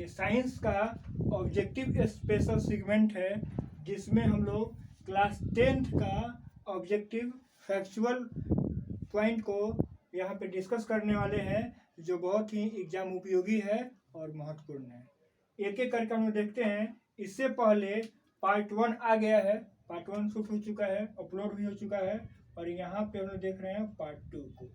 ये साइंस का objective special segment है, जिसमें हम लोग क्लास 10th का ऑब्जेक्टिव फैक्चुअल पॉइंट को यहाँ पे डिस्कस करने वाले हैं, जो बहुत ही एग्जाम उपयोगी है और महत्वपूर्ण है। एक एक करके हम लोग देखते हैं। इससे पहले पार्ट 1 आ गया है, पार्ट 1 शूट हो चुका है, अपलोड भी हो चुका है, और यहाँ पे हम लोग देख रहे हैं पार्ट 2 को।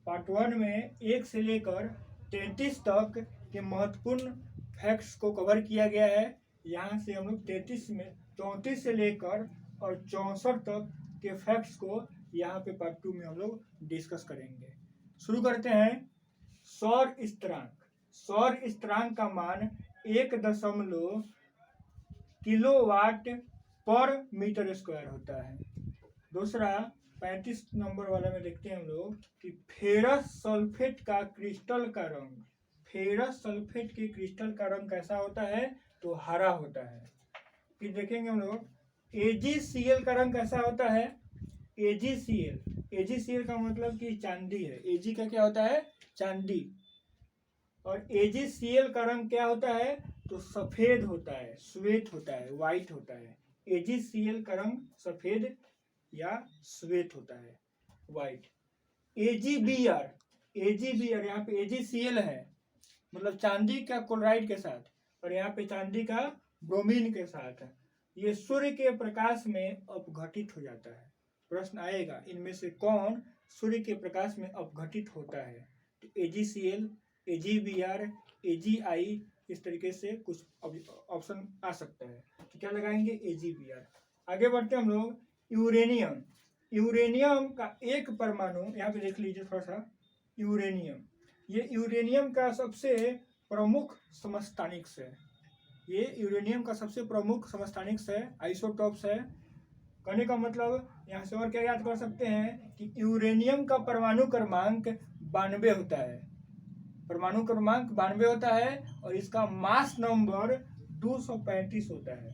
पार्ट 1 में 1 से लेकर 33 तक के महत्वपूर्ण फैक्ट्स को कवर किया गया है। यहाँ से हम लोग 34 से लेकर और 64 तक के फैक्ट्स को यहाँ पे पार्ट 2 में हम लोग डिस्कस करेंगे। शुरू करते हैं। सौर स्थिरांक। सौर स्थिरांक का मान 1 किलोवाट पर मीटर स्क्वायर होता है। दूसरा 35 नंबर वाला में देखते हैं हम लोग कि फेरस सल्फेट का क्रिस्टल का रंग, फेरस सल्फेट के क्रिस्टल का रंग कैसा होता है, तो हरा होता है। फिर देखेंगे हम लोग AgCl का रंग कैसा होता है। AgCl का मतलब कि चांदी है। Ag का क्या होता है, चांदी। और AgCl का रंग क्या होता है, तो सफेद होता है, श्वेत होता है, व्हाइट होता है। AgCl का रंग सफेद या श्वेत होता है, व्हाइट। AgBr, यहाँ पे AgCl है, मतलब चांदी का क्लोराइड के साथ, और यहाँ पे चांदी का ब्रोमीन के साथ। ये सूर्य के प्रकाश में अपघटित हो जाता है। प्रश्न आएगा इनमें से कौन सूर्य के प्रकाश में अपघटित होता है, तो AgCl, AgBr, Agi, इस तरीके से कुछ ऑप्शन आ सकता है। तो क्या लगाएंगे, AgBr। आगे बढ़ते हम लोग। यूरेनियम। यूरेनियम का एक परमाणु, यहाँ पे देख लीजिए थोड़ा सा। यूरेनियम, ये यूरेनियम का सबसे प्रमुख समस्थानिक है। ये यूरेनियम का सबसे प्रमुख समस्थानिक है, आइसोटॉप्स है। कहने का मतलब यहाँ से और क्या याद कर सकते हैं कि यूरेनियम का परमाणु क्रमांक 92 होता है। परमाणु क्रमांक 92 होता है, और इसका मास नंबर 235 होता है।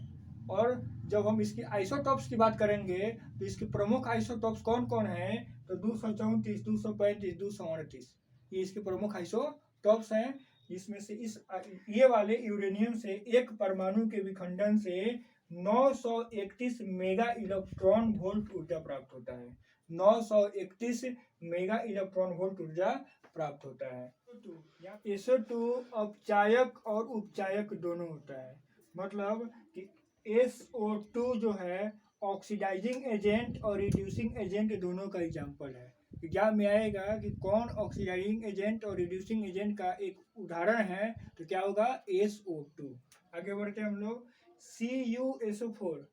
और जब हम इसकी आइसोटॉप्स की बात करेंगे तो इसके प्रमुख आइसोटॉप्स कौन कौन है, तो 234, 235, 238, ये इसके प्रमुख आइसोटॉप्स हैं। जिसमें से ये वाले यूरेनियम से एक परमाणु के विखंडन से 931 मेगा इलेक्ट्रॉन वोल्ट ऊर्जा प्राप्त होता है। 931 मेगा इलेक्ट्रॉन वोल्ट ऊर्जा प्राप्त होता है। SO2 अपचायक और उपचायक दोनों होता है। मतलब कि SO2 जो है ऑक्सीडाइजिंग एजेंट और रिड्यूसिंग एजेंट दोनों का एग्जाम्पल है। एग्जाम में आएगा कि कौन ऑक्सीडाइजिंग एजेंट और रिड्यूसिंग एजेंट का एक उदाहरण है, तो क्या होगा, SO2। आगे बढ़ते हैं हम लोग। CuSO4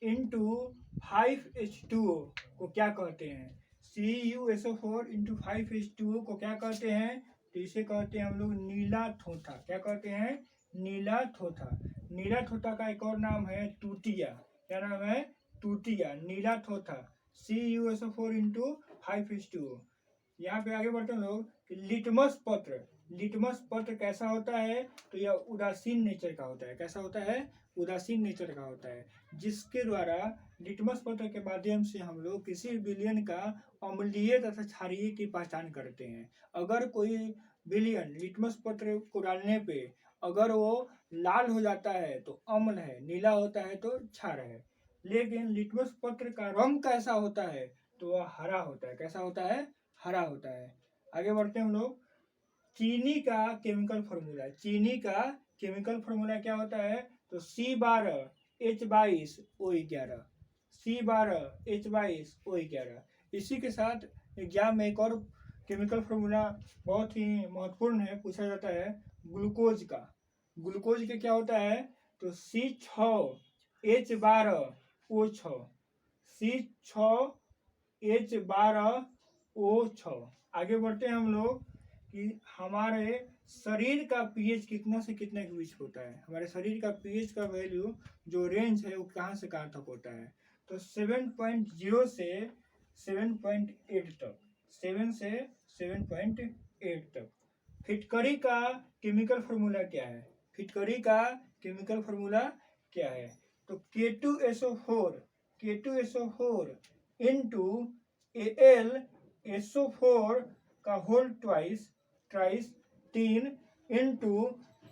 इंटू 5H2O को क्या कहते हैं। CuSO4 इंटू 5H2O को क्या कहते हैं, तो इसे कहते हैं हम लोग नीला थोथा। क्या कहते हैं, नीला थोथा। नीला थोथा का एक और नाम है टूटिया। क्या नाम है, टूटिया, नीला थोथा। CuSO4 into 5H2O। यहाँ पे आगे बढ़ते हैं लोग। लिटमस पत्र। लिटमस पत्र कैसा होता है, तो यह उदासीन नेचर का होता है। कैसा होता है, उदासीन नेचर का होता है, जिसके द्वारा लिटमस पत्र के माध्यम से हम लोग किसी विलयन का अम्लीय तथा क्षारीय की पहचान करते हैं। अगर कोई विलयन लिटमस पत्र को डालने पे अगर वो लाल हो जाता है तो अम्ल है, नीला होता है तो क्षार है। लेकिन लिटमस पत्र का रंग कैसा होता है, तो वह हरा होता है। कैसा होता है, हरा होता है। आगे बढ़ते हैं हम लोग। चीनी का केमिकल फॉर्मूला। चीनी का केमिकल फॉर्मूला क्या होता है, तो C12H22O11। C12H22O11। इसी के साथ एग्जाम में एक और केमिकल फॉर्मूला बहुत ही महत्वपूर्ण है, पूछा जाता है ग्लूकोज का। ग्लूकोज के क्या होता है, तो C6H12O6। C6H12O6। आगे बढ़ते हैं हम लोग कि हमारे शरीर का पीएच कितना से कितने के बीच होता है। हमारे शरीर का पीएच का वैल्यू जो रेंज है वो कहाँ से कहाँ तक होता है, तो 7.0 से 7.8 तक। 7 से 7.8 तक। फिटकरी का केमिकल फॉर्मूला क्या है, फिटकरी का केमिकल फॉर्मूला क्या है, तो K2SO4 इंटू AlSO4 का होल ट्वाइस 3 इंटू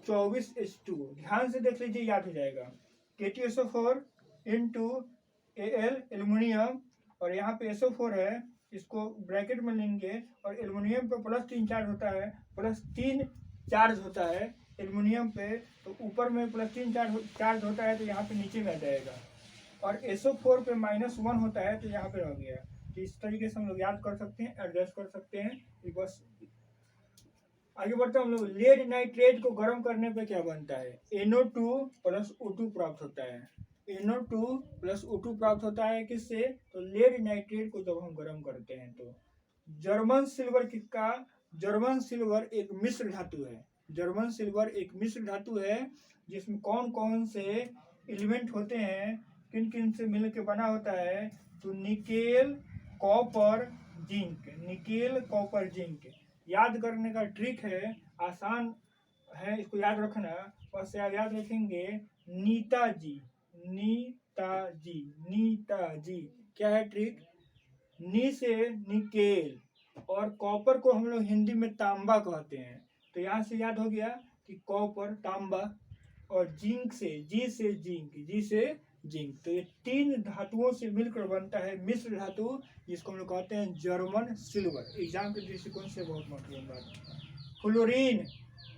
24H2। ध्यान से देख लीजिए, याद हो जाएगा। K2SO4 इंटू Al एल्यूमिनियम, और यहाँ पे SO4 है, इसको ब्रैकेट में लेंगे, और एल्यूमिनियम पे +3 चार्ज होता है, +3 चार्ज होता है एल्यूमिनियम पे, तो ऊपर में +3 चार्ज होता है, तो यहाँ पे नीचे में आ जाएगा। और SO4 पे -1 होता है, तो यहाँ पे रह गया। तो इस तरीके से हम लोग याद कर सकते हैं, एडजस्ट कर सकते हैं। बस आगे बढ़ते हैं हम लोग। लेड नाइट्रेट को गर्म करने पे क्या बनता है? NO2 + O2 प्राप्त होता है। NO2 + O2 प्राप्त होता है किससे? तो लेड नाइट्रेट को जब हम गर्म करते हैं तो। जर्मन सिल्वर एक मिश्र धातु है। जर्मन सिल्वर एक मिश्र धातु है, जिसमें कौन कौन से एलिमेंट होते हैं, किन किन से मिल के बना होता है? तो nickel, copper, zinc. Nickel, copper, zinc. याद करने का ट्रिक है, आसान है, इसको याद रखना। बस याद रखेंगे नीताजी। नीताजी, नीताजी। क्या है ट्रिक? नी से निकेल, और कॉपर को हम लोग हिंदी में तांबा कहते हैं, तो यहाँ से याद हो गया कि कॉपर, तांबा। और जिंक से, जी से जिंक, जी से जिंक। तो ये 3 धातुओं से मिलकर बनता है मिश्र धातु, जिसको हम लोग कहते हैं जर्मन सिल्वर। एग्जाम के दृष्टिकोण से बहुत महत्वपूर्ण बात। फ्लोरीन,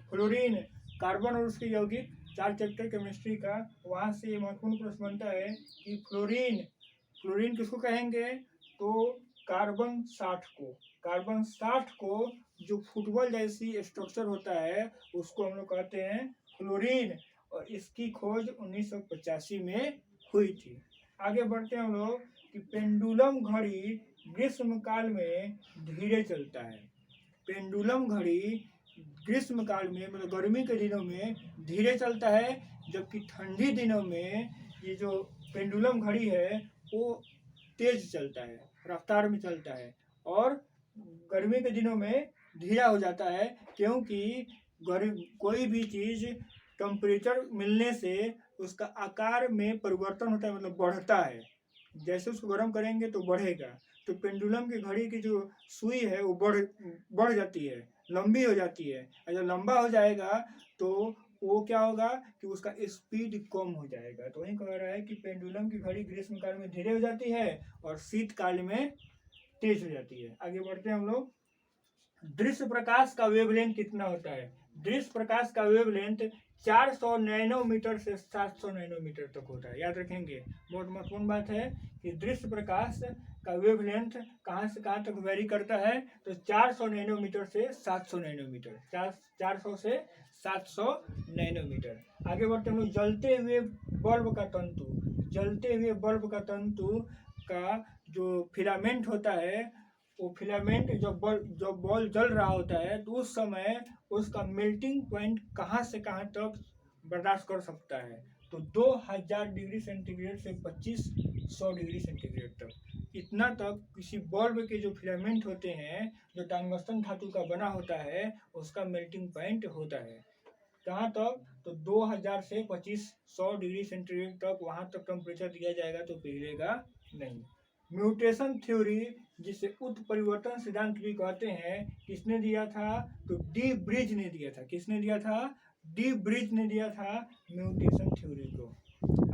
फ्लोरीन कार्बन और उसके यौगिक, 4 चैप्टर केमिस्ट्री का, वहाँ से महत्वपूर्ण प्रश्न बनता है कि फ्लोरीन, फ्लोरीन किसको कहेंगे? तो कार्बन 60 को, कार्बन 60 को जो फुटबॉल जैसी स्ट्रक्चर होता है, उसको हम लोग कहते हैं फ्लोरीन। और इसकी खोज 1985 में हुई थी। आगे बढ़ते हैं हम लोग कि पेंडुलम घड़ी ग्रीष्म काल में धीरे चलता है। पेंडुलम घड़ी ग्रीष्म काल में, मतलब गर्मी के दिनों में धीरे चलता है, जबकि ठंडी दिनों में ये जो पेंडुलम घड़ी है वो तेज चलता है, रफ्तार में चलता है। और गर्मी के दिनों में धीरा हो जाता है, क्योंकि कोई भी चीज़ टेम्परेचर मिलने से उसका आकार में परिवर्तन होता है, मतलब बढ़ता है। जैसे उसको गर्म करेंगे तो बढ़ेगा। तो पेंडुलम की घड़ी की जो सुई है वो बढ़ जाती है, लंबी हो जाती है। और जब लंबा हो जाएगा तो वो क्या होगा कि उसका स्पीड कम हो जाएगा। तो वही कह रहा है कि पेंडुलम की घड़ी ग्रीष्म काल में धीरे हो जाती है और शीतकाल में तेज हो जाती है। आगे बढ़ते हैं हम लोग। दृश्य प्रकाश का वेवलेंथ कितना होता है? दृश्य प्रकाश का वेवलेंथ 400 नैनोमीटर से 700 नैनोमीटर तक होता है। याद रखेंगे, बहुत महत्वपूर्ण बात है कि दृश्य प्रकाश का वेवलेंथ कहाँ से कहाँ तक वेरी करता है? तो 400 नैनोमीटर से 700 नैनोमीटर, 400 से 700 नैनोमीटर। आगे बढ़ते हम लोग। जलते हुए बल्ब का तंतु, जलते हुए बल्ब का तंतु का जो फिलामेंट होता है, वो फिलामेंट जब बॉल जल रहा होता है तो उस समय उसका मेल्टिंग पॉइंट कहाँ से कहाँ तक बर्दाश्त कर सकता है? तो 2000 डिग्री सेंटीग्रेड से 2500 डिग्री सेंटीग्रेड तक। इतना तक किसी बल्ब के जो फिलामेंट होते हैं, जो टंगस्टन धातु का बना होता है, उसका मेल्टिंग पॉइंट होता है। कहाँ तक? तो 2000 से 2500 डिग्री सेंटीग्रेड तक, वहाँ तक टेम्परेचर दिया जाएगा तो पिघलेगा नहीं। म्यूटेशन थ्योरी, जिसे उत्परिवर्तन सिद्धांत भी कहते हैं, किसने दिया था? तो डी ब्रिज ने दिया था। किसने दिया था? डी ब्रिज ने दिया था म्यूटेशन थ्योरी को।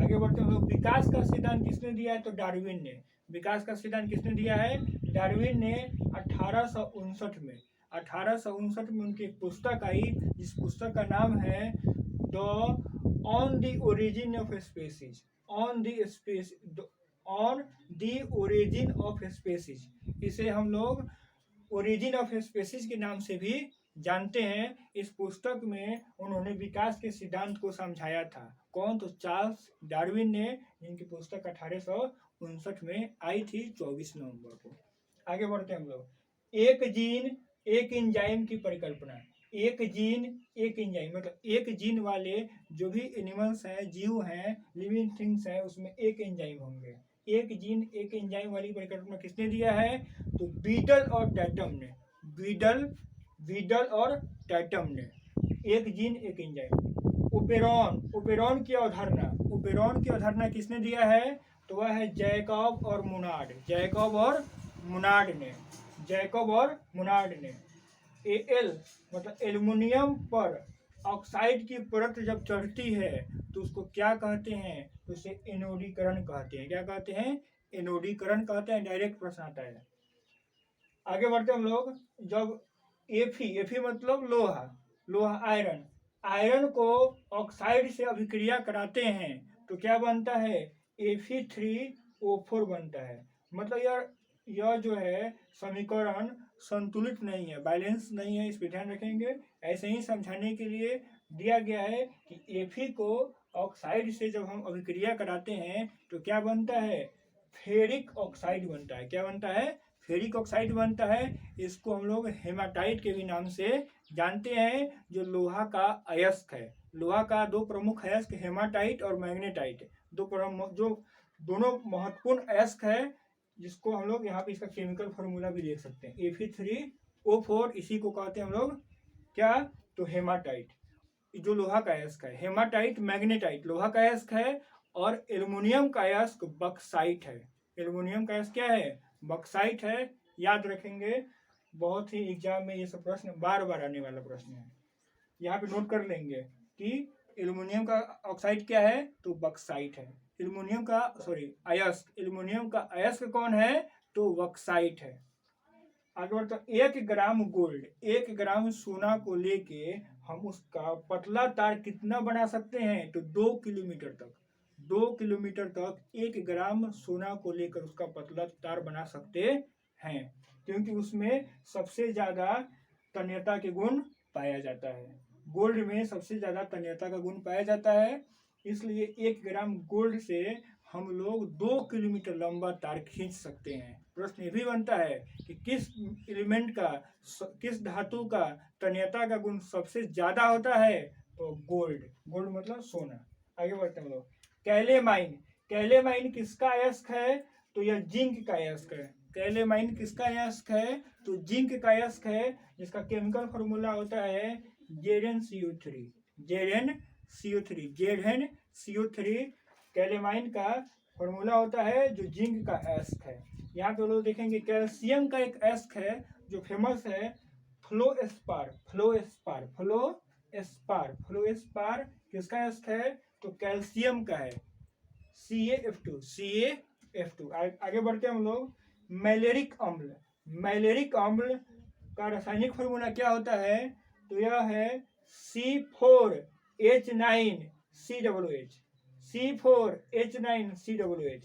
आगे बढ़ते हैं लोग। विकास का सिद्धांत किसने दिया है? तो डार्विन ने। विकास का सिद्धांत किसने दिया है? डार्विन ने 1859 में। 1859 में उनकी एक पुस्तक आई, जिस पुस्तक का नाम है on the origin of species. On the origin of species. इसे हम लोग ओरिजिन ऑफ स्पेसीज के नाम से भी जानते हैं। इस पुस्तक में उन्होंने विकास के सिद्धांत को समझाया था। कौन? तो चार्ल्स डार्विन ने, जिनकी पुस्तक 1859 में आई थी 24 नवंबर को। आगे बढ़ते हैं हम लोग। एक जीन एक एंजाइम की परिकल्पना। एक जीन एक एंजाइम, मतलब एक जीन वाले जो भी एनिमल्स हैं, जीव हैं, लिविंग थिंग्स हैं, उसमें एक एंजाइम होंगे। एक जीन एक एंजाइम वाली परिकल्पना किसने दिया है? तो बीडल और टैटम ने। बीडल और टैटम ने। एक जीन एक एंजाइम। ओपेरॉन की अवधारणा, ओपेरॉन की अवधारणा किसने दिया है? तो वह है जैकब और मुनार्ड। जैकब और मुनार्ड ने। जैकब और मुनार्ड ने। एल मतलब एल्युमिनियम पर ऑक्साइड की परत जब चढ़ती है तो उसको क्या कहते हैं? तो उसे एनोडीकरण कहते हैं। क्या कहते हैं? एनोडीकरण कहते हैं। डायरेक्ट प्रश्न आता है। आगे बढ़ते हम लोग। जब एफी मतलब लोहा, लोहा आयरन, आयरन को ऑक्साइड से अभिक्रिया कराते हैं तो क्या बनता है? Fe3O4 बनता है। मतलब यह जो है समीकरण संतुलित नहीं है, बैलेंस नहीं है, इस पर ध्यान रखेंगे। ऐसे ही समझाने के लिए दिया गया है कि Fe को ऑक्साइड से जब हम अभिक्रिया कराते हैं तो क्या बनता है? फेरिक ऑक्साइड बनता है। क्या बनता है? फेरिक ऑक्साइड बनता है। इसको हम लोग हेमाटाइट के भी नाम से जानते हैं, जो लोहा का अयस्क है। लोहा का दो प्रमुख अयस्क हेमाटाइट और मैग्नेटाइट, दो प्रमुख जो दोनों महत्वपूर्ण अयस्क है, जिसको हम लोग यहाँ पे इसका केमिकल फॉर्मूला भी देख सकते हैं। Fe3O4, इसी को कहते हैं हम लोग क्या? तो हेमाटाइट, जो लोहा का अयस्क है। हेमाटाइट मैग्नेटाइट लोहा का अयस्क है, और एल्युमिनियम का अयस्क बक्साइट है। एल्युमिनियम का अयस्क क्या है? बक्साइट है। याद रखेंगे, बहुत ही एग्जाम में ये सब प्रश्न बार बार आने वाला प्रश्न है। यहाँ पे नोट कर लेंगे कि एल्युमिनियम का ऑक्साइड क्या है? तो बक्साइट है। एल्युमिनियम का अयस्क, एल्युमिनियम का अयस्क कौन है? तो बक्साइट है। आगे बढ़ते 1 ग्राम गोल्ड, 1 ग्राम सोना को लेके हम उसका पतला तार कितना बना सकते हैं? तो 2 किलोमीटर तक। 2 किलोमीटर तक 1 ग्राम सोना को लेकर उसका पतला तार बना सकते हैं, क्योंकि उसमें सबसे ज्यादा तन्यता के गुण पाया जाता है। गोल्ड में सबसे ज्यादा तन्यता का गुण पाया जाता है, इसलिए 1 ग्राम गोल्ड से हम लोग 2 किलोमीटर लंबा तार खींच सकते हैं। प्रश्न ये भी बनता है कि किस एलिमेंट का, किस धातु का तन्यता का गुण सबसे ज्यादा होता है? तो गोल्ड। गोल्ड मतलब सोना। आगे बढ़ते हैं लोग। कैलेमाइन, कैलेमाइन किसका अयस्क है? तो यह जिंक का अयस्क है। कैलेमाइन किसका अयस्क है? तो जिंक का अयस्क है, जिसका केमिकल फॉर्मूला होता है Zn(CO3). Zn(CO3) कैलेमाइन का फॉर्मूला होता है, जो जिंक का अयस्क है। यहाँ पे लोग देखेंगे कैल्शियम का एक अयस्क है जो फेमस है, फ्लोस्पार। फ्लोस्पार किसका अयस्क है? तो कैल्शियम का है, CaF2। आगे बढ़ते हैं हम लोग। मैलेरिक अम्ल, मैलेरिक अम्ल का रासायनिक फॉर्मूला क्या होता है? तो यह है C4H9COOH। C4H9COOH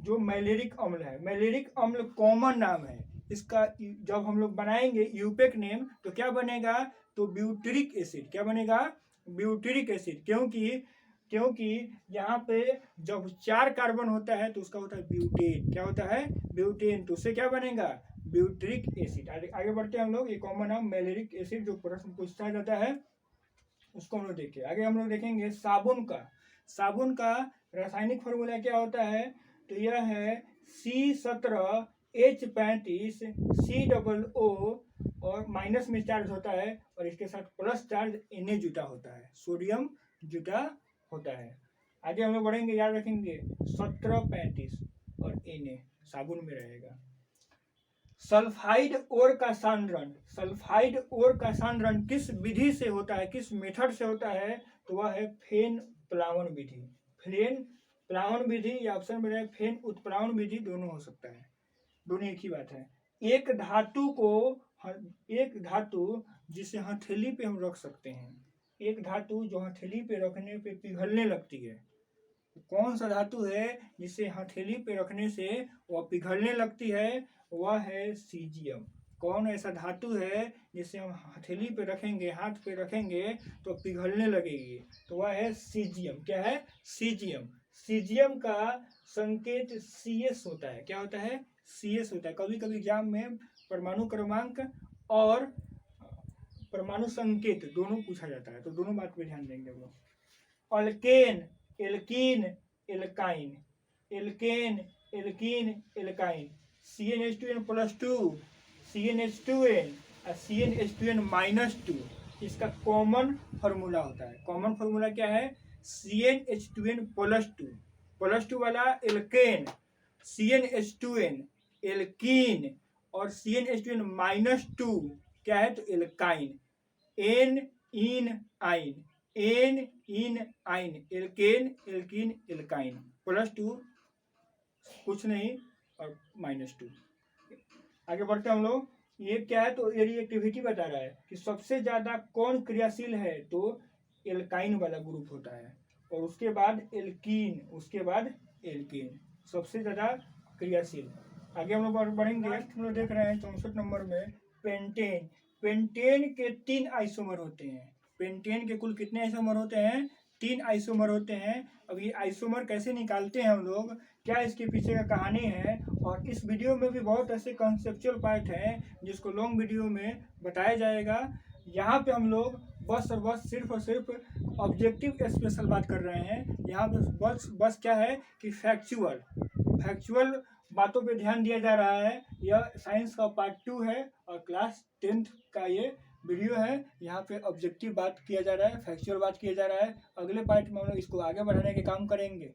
जो मैलेरिक अम्ल है। मैलेरिक अम्ल कॉमन नाम है इसका। जब हम लोग बनाएंगे यूपेक नेम तो क्या बनेगा? तो ब्यूटेरिक एसिड। क्या बनेगा? Butyric acid. क्योंकि यहाँ पे जब 4 कार्बन होता है तो उसका होता है ब्यूटेन। क्या होता है? ब्यूटेन। तो उससे क्या बनेगा? Butyric acid. आगे बढ़ते हैं हम लोग। ये कॉमन नाम मैलेरिक एसिड जो प्रश्न पूछा जाता है उसको हम लोग देखें। आगे हम लोग देखेंगे साबुन का। साबुन का रासायनिक फॉर्मूला क्या होता है? तो यह है C17H35COO, और माइनस में चार्ज होता है और इसके साथ प्लस चार्ज Na जुटा होता है, सोडियम जुटा होता है। आगे हम लोग बढ़ेंगे, याद रखेंगे 1735 और Na साबुन में रहेगा। सल्फाइड ओर का सांद्रण, सल्फाइड ओर का सांद्रण किस विधि से होता है, किस मेथड से होता है? तो वह है फेन प्लावन विधि। फेन प्लावन विधि या ऑप्शन में रहे फेन उत्प्लावन विधि, दोनों हो सकता है, दोनों एक ही बात है। एक धातु जिसे हथेली पे हम रख सकते हैं, एक धातु जो हथेली पे रखने पे पिघलने लगती है, कौन सा धातु है जिसे हथेली पे रखने से वह पिघलने लगती है? वह है सीजियम। कौन ऐसा धातु है जिसे हम हथेली पे रखेंगे, हाथ पे रखेंगे तो पिघलने लगेगी? तो वह है सीजियम। क्या है? सीजियम। सीजियम का संकेत CS होता है। क्या होता है? CS होता है। कभी कभी एग्जाम में परमाणु क्रमांक और परमाणु संकेत दोनों पूछा जाता है, तो दोनों बात पे ध्यान देंगे हम लोग। Alkane, alkene, alkyne, alkane, alkene, alkyne, CnH2n+2, CnH2n और CnH2n-2 इसका कॉमन फार्मूला होता है। कॉमन फार्मूला क्या है? CnH2n+2, +2 वाला एल्केन, CnH2n एल्कीन, और CnH2n-2 क्या है? तो एल्काइन। एन इन आइन, एन इन आइन, एल्केन एल्कीन एल्काइन, +2 कुछ नहीं और -2। आगे बढ़ते हम लोग। ये क्या है तो ये रिएक्टिविटी बता रहा है कि सबसे ज्यादा कौन क्रियाशील है, तो एल्काइन वाला ग्रुप होता है, और उसके बाद एल्कीन, उसके बाद एल्कीन, सबसे ज्यादा क्रियाशील। आगे हम लोग बढ़ेंगे। हम लोग देख रहे हैं 64 नंबर में पेंटेन। पेंटेन के 3 आइसोमर होते हैं। पेंटेन के कुल कितने आइसोमर होते हैं? 3 आइसोमर होते हैं। अब ये आइसोमर कैसे निकालते हैं हम लोग, क्या इसके पीछे का कहानी है, और इस वीडियो में भी बहुत ऐसे कॉन्सेप्चुअल पार्ट हैं जिसको लॉन्ग वीडियो में बताया जाएगा। यहाँ पे हम लोग बस और बस सिर्फ और सिर्फ ऑब्जेक्टिव स्पेशल बात कर रहे हैं। यहाँ पे बस क्या है कि फैक्चुअल बातों पे ध्यान दिया जा रहा है। यह साइंस का पार्ट 2 है और क्लास 10th का ये वीडियो है। यहाँ पे ऑब्जेक्टिव बात किया जा रहा है, फैक्चुअल बात किया जा रहा है। अगले पार्ट में हम लोग इसको आगे बढ़ाने के काम करेंगे।